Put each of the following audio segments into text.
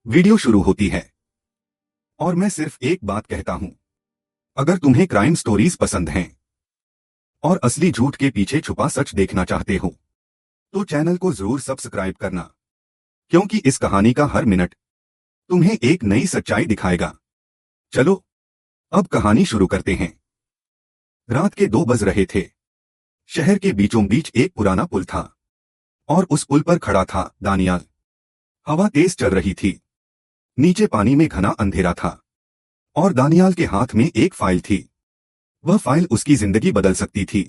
Video शुरू होती है और मैं सिर्फ एक बात कहता हूं। अगर तुम्हें क्राइम स्टोरीज पसंद हैं और असली झूठ के पीछे छुपा सच देखना चाहते हो तो चैनल को जरूर सब्सक्राइब करना, क्योंकि इस कहानी का हर मिनट तुम्हें एक नई सच्चाई दिखाएगा। चलो अब कहानी शुरू करते हैं। रात के 2 बज रहे थे। शहर के बीचों बीच एक पुराना पुल था और उस पुल पर खड़ा था दानियाल। हवा तेज चल रही थी। नीचे पानी में घना अंधेरा था और दानियाल के हाथ में एक फाइल थी। वह फाइल उसकी जिंदगी बदल सकती थी,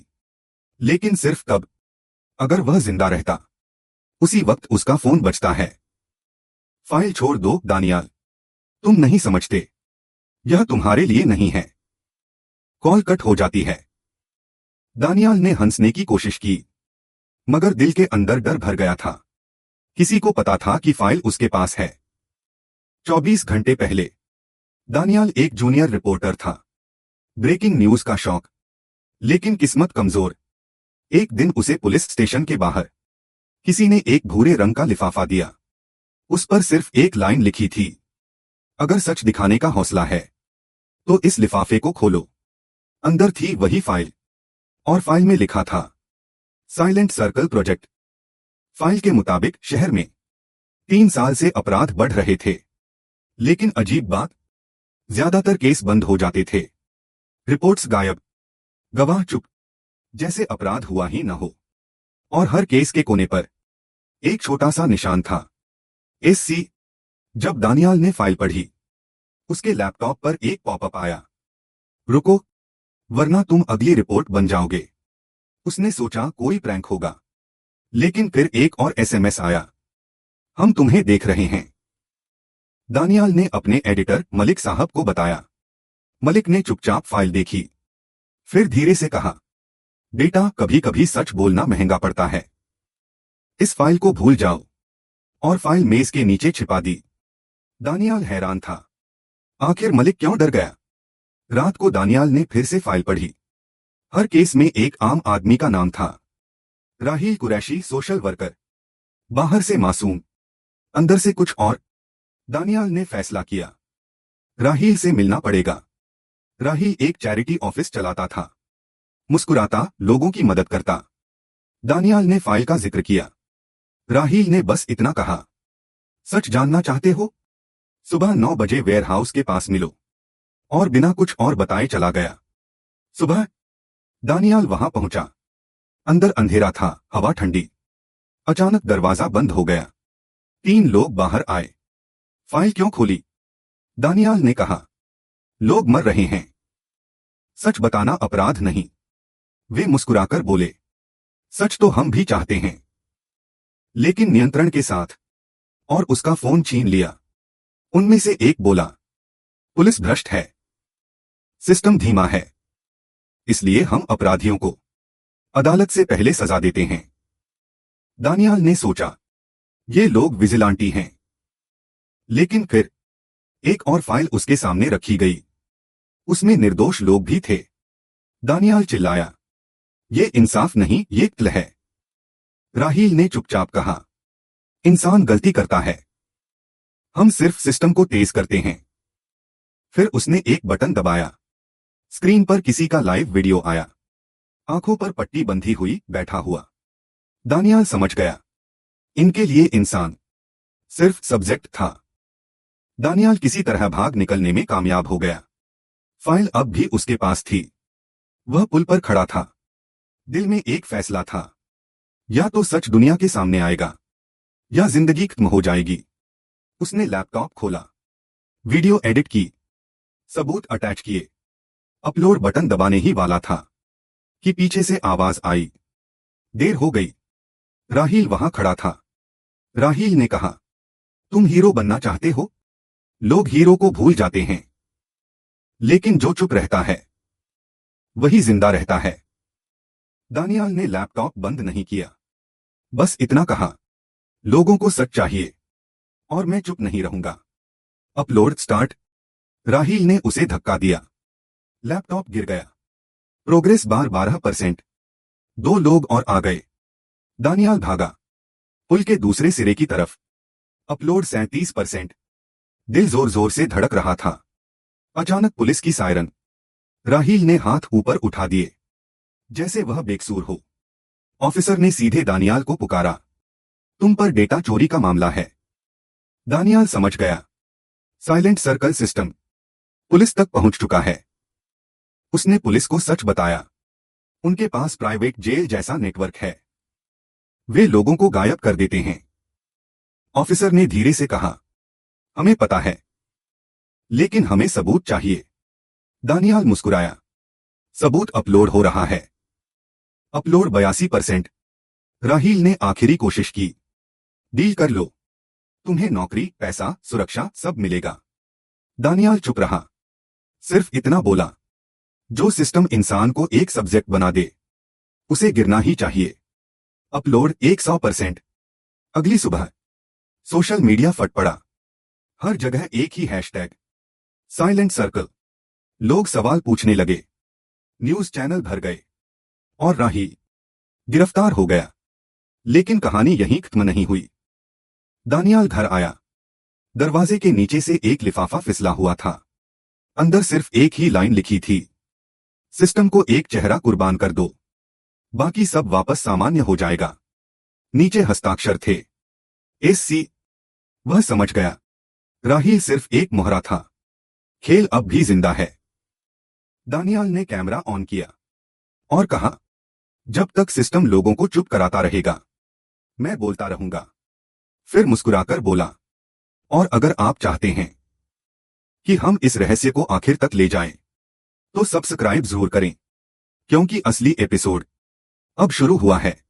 लेकिन सिर्फ तब अगर वह जिंदा रहता। उसी वक्त उसका फोन बजता है। फाइल छोड़ दो दानियाल, तुम नहीं समझते, यह तुम्हारे लिए नहीं है। कॉल कट हो जाती है। दानियाल ने हंसने की कोशिश की, मगर दिल के अंदर डर भर गया था। किसी को पता था कि फाइल उसके पास है। 24 घंटे पहले दानियाल एक जूनियर रिपोर्टर था, ब्रेकिंग न्यूज का शौक, लेकिन किस्मत कमजोर। एक दिन उसे पुलिस स्टेशन के बाहर किसी ने एक भूरे रंग का लिफाफा दिया। उस पर सिर्फ एक लाइन लिखी थी, अगर सच दिखाने का हौसला है तो इस लिफाफे को खोलो। अंदर थी वही फाइल, और फाइल में लिखा था साइलेंट सर्कल प्रोजेक्ट। फाइल के मुताबिक शहर में 3 साल से अपराध बढ़ रहे थे, लेकिन अजीब बात, ज्यादातर केस बंद हो जाते थे। रिपोर्ट्स गायब, गवाह चुप, जैसे अपराध हुआ ही न हो। और हर केस के कोने पर एक छोटा सा निशान था, SC। जब दानियाल ने फाइल पढ़ी, उसके लैपटॉप पर एक पॉपअप आया, रुको, वरना तुम अगली रिपोर्ट बन जाओगे। उसने सोचा कोई प्रैंक होगा, लेकिन फिर एक और SMS आया, हम तुम्हें देख रहे हैं। दानियाल ने अपने एडिटर मलिक साहब को बताया। मलिक ने चुपचाप फाइल देखी, फिर धीरे से कहा, बेटा, कभी कभी सच बोलना महंगा पड़ता है। इस फाइल को भूल जाओ। और फाइल मेज के नीचे छिपा दी। दानियाल हैरान था, आखिर मलिक क्यों डर गया? रात को दानियाल ने फिर से फाइल पढ़ी। हर केस में एक आम आदमी का नाम था, राहील कुरैशी, सोशल वर्कर। बाहर से मासूम, अंदर से कुछ और। दानियाल ने फैसला किया, राहील से मिलना पड़ेगा। राहील एक चैरिटी ऑफिस चलाता था, मुस्कुराता, लोगों की मदद करता। दानियाल ने फाइल का जिक्र किया। राहील ने बस इतना कहा, सच जानना चाहते हो? सुबह 9 बजे वेयरहाउस के पास मिलो। और बिना कुछ और बताए चला गया। सुबह दानियाल वहां पहुंचा। अंदर अंधेरा था, हवा ठंडी। अचानक दरवाजा बंद हो गया। 3 लोग बाहर आए। फाइल क्यों खोली? दानियाल ने कहा, लोग मर रहे हैं, सच बताना अपराध नहीं। वे मुस्कुराकर बोले, सच तो हम भी चाहते हैं, लेकिन नियंत्रण के साथ। और उसका फोन छीन लिया। उनमें से एक बोला, पुलिस भ्रष्ट है, सिस्टम धीमा है, इसलिए हम अपराधियों को अदालत से पहले सजा देते हैं। दानियाल ने सोचा, ये लोग विजिलांटी हैं। लेकिन फिर एक और फाइल उसके सामने रखी गई। उसमें निर्दोष लोग भी थे। दानियाल चिल्लाया, ये इंसाफ नहीं, ये कत्ल है। राहील ने चुपचाप कहा, इंसान गलती करता है, हम सिर्फ सिस्टम को तेज करते हैं। फिर उसने एक बटन दबाया। स्क्रीन पर किसी का लाइव वीडियो आया, आंखों पर पट्टी बंधी हुई, बैठा हुआ। दानियाल समझ गया, इनके लिए इंसान सिर्फ सब्जेक्ट था। दानियाल किसी तरह भाग निकलने में कामयाब हो गया। फाइल अब भी उसके पास थी। वह पुल पर खड़ा था। दिल में एक फैसला था, या तो सच दुनिया के सामने आएगा, या जिंदगी खत्म हो जाएगी। उसने लैपटॉप खोला, वीडियो एडिट की, सबूत अटैच किए। अपलोड बटन दबाने ही वाला था कि पीछे से आवाज आई, देर हो गई। राहील वहां खड़ा था। राहील ने कहा, तुम हीरो बनना चाहते हो? लोग हीरो को भूल जाते हैं, लेकिन जो चुप रहता है वही जिंदा रहता है। दानियाल ने लैपटॉप बंद नहीं किया, बस इतना कहा, लोगों को सच चाहिए और मैं चुप नहीं रहूंगा। Upload start. राहील ने उसे धक्का दिया, लैपटॉप गिर गया। Progress bar 12%। 2 लोग और आ गए। दानियाल भागा पुल के दूसरे सिरे की तरफ। अपलोड 37%। दिल जोर जोर से धड़क रहा था। अचानक पुलिस की सायरन। राहील ने हाथ ऊपर उठा दिए, जैसे वह बेकसूर हो। ऑफिसर ने सीधे दानियाल को पुकारा, तुम पर डेटा चोरी का मामला है। दानियाल समझ गया, साइलेंट सर्कल सिस्टम पुलिस तक पहुंच चुका है। उसने पुलिस को सच बताया, उनके पास प्राइवेट जेल जैसा नेटवर्क है, वे लोगों को गायब कर देते हैं। ऑफिसर ने धीरे से कहा, हमें पता है, लेकिन हमें सबूत चाहिए। दानियाल मुस्कुराया, सबूत अपलोड हो रहा है। अपलोड 82%। राहील ने आखिरी कोशिश की, डील कर लो, तुम्हें नौकरी, पैसा, सुरक्षा सब मिलेगा। दानियाल चुप रहा, सिर्फ इतना बोला, जो सिस्टम इंसान को एक सब्जेक्ट बना दे, उसे गिरना ही चाहिए। अपलोड 100%। अगली सुबह सोशल मीडिया फट पड़ा, हर जगह एक ही हैशटैग, साइलेंट सर्कल। लोग सवाल पूछने लगे, न्यूज चैनल भर गए, और राहील गिरफ्तार हो गया। लेकिन कहानी यहीं खत्म नहीं हुई। दानियाल घर आया, दरवाजे के नीचे से एक लिफाफा फिसला हुआ था। अंदर सिर्फ एक ही लाइन लिखी थी, सिस्टम को एक चेहरा कुर्बान कर दो, बाकी सब वापस सामान्य हो जाएगा। नीचे हस्ताक्षर थे, SC। वह समझ गया, राहील सिर्फ एक मोहरा था, खेल अब भी जिंदा है। दानियाल ने कैमरा ऑन किया और कहा, जब तक सिस्टम लोगों को चुप कराता रहेगा, मैं बोलता रहूंगा। फिर मुस्कुराकर बोला, और अगर आप चाहते हैं कि हम इस रहस्य को आखिर तक ले जाएं, तो सब्सक्राइब जरूर करें, क्योंकि असली एपिसोड अब शुरू हुआ है।